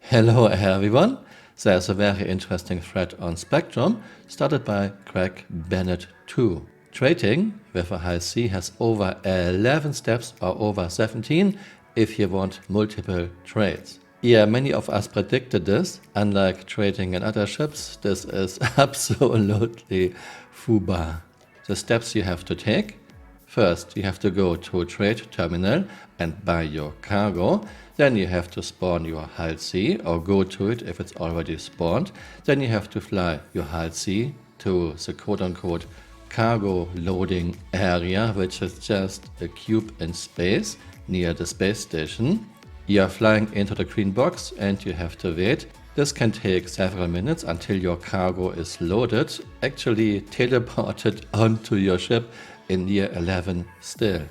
Hello everyone. There's a very interesting thread on Spectrum started by Craig Bennett 2. Trading with a high C has over 11 steps or over 17 if you want multiple trades. Yeah, many of us predicted this. Unlike trading in other ships, this is absolutely FUBA. The steps you have to take: first, you have to go to a trade terminal and buy your cargo. Then you have to spawn your Hull C or go to it if it's already spawned. Then you have to fly your Hull C to the quote-unquote cargo loading area, which is just a cube in space near the space station. You are flying into the green box and you have to wait. This can take several minutes until your cargo is loaded, actually teleported onto your ship in year 11 still.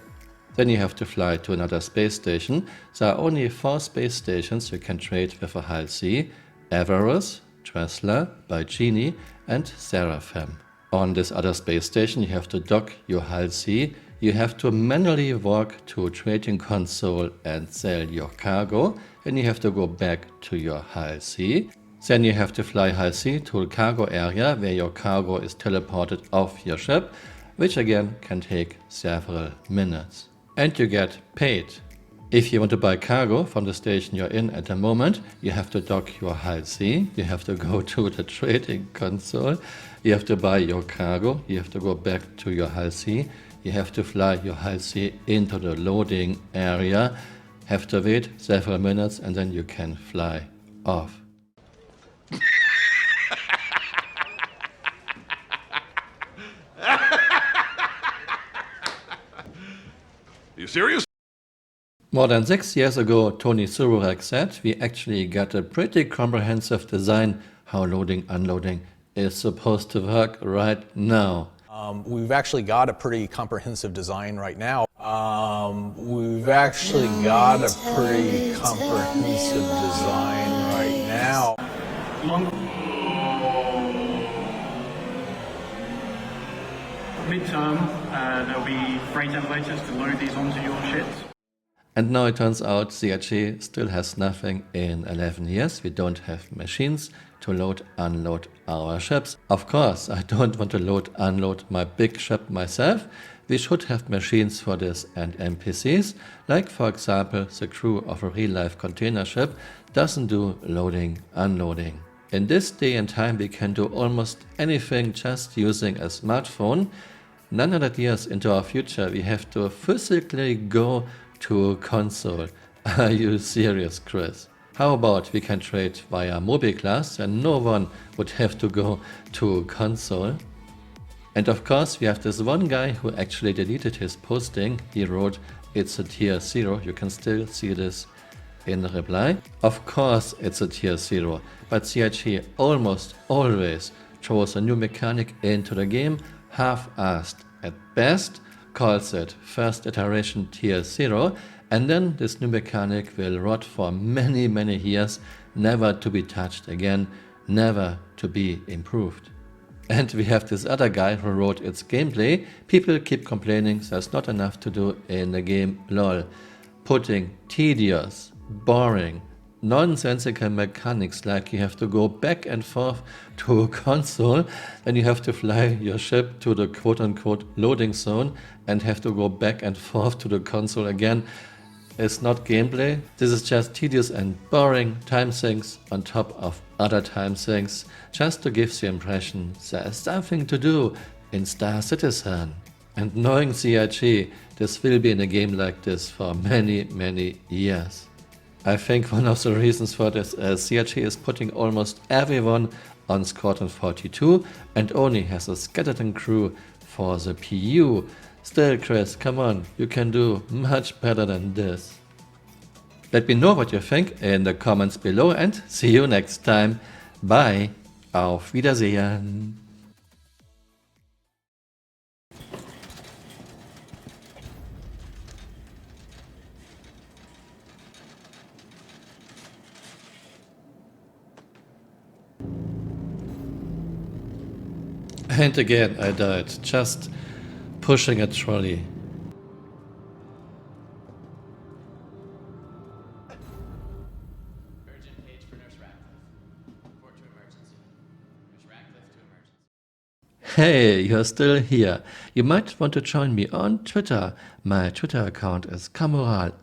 Then you have to fly to another space station. There are only 4 space stations you can trade with a Hull C: Everus, Tresla, Bygenie and Seraphim. On this other space station you have to dock your Hull C. You have to manually walk to a trading console and sell your cargo. Then you have to go back to your Hull C. Then you have to fly Hull C to a cargo area where your cargo is teleported off your ship, which again can take several minutes. And you get paid. If you want to buy cargo from the station you're in at the moment, you have to dock your Hull C, you have to go to the trading console, you have to buy your cargo, you have to go back to your Hull C, you have to fly your Hull C into the loading area, have to wait several minutes, and then you can fly off. Are you serious? More than 6 years ago, Tony Sururek said we actually got a pretty comprehensive design how loading unloading is supposed to work right now. We've actually got a pretty comprehensive design right now. Midterm, there'll be freight elevators to load these onto your ships. And now it turns out CRG still has nothing in 11 years. We don't have machines to load, unload our ships. Of course, I don't want to load, unload my big ship myself. We should have machines for this and NPCs, like for example the crew of a real-life container ship doesn't do loading, unloading. In this day and time we can do almost anything just using a smartphone. 900 years into our future we have to physically go to a console. Are you serious, Chris? How about we can trade via MobiClass and no one would have to go to a console? And of course we have this one guy who actually deleted his posting. He wrote, "It's a tier 0. You can still see this in the reply. Of course it's a tier 0, but CRG almost always throws a new mechanic into the game, half-assed at best, calls it first iteration tier 0, and then this new mechanic will rot for many years, never to be touched again, never to be improved. And we have this other guy who wrote its gameplay. People keep complaining there's not enough to do in the game, lol. Putting tedious, boring, nonsensical mechanics like you have to go back and forth to a console, then you have to fly your ship to the quote-unquote loading zone and have to go back and forth to the console again. It's not gameplay. This is just tedious and boring time sinks on top of other time sinks, just to give the impression there is something to do in Star Citizen. And knowing CRG, this will be in a game like this for many years. I think one of the reasons for this is CRG is putting almost everyone on Squadron 42 and only has a skeleton crew for the PU. Still, Chris, come on, you can do much better than this. Let me know what you think in the comments below and see you next time. Bye. Auf Wiedersehen. And again I died, just pushing a trolley. Urgent page for nurse Hey, you're still here. You might want to join me on Twitter. My Twitter account is Camural_SC.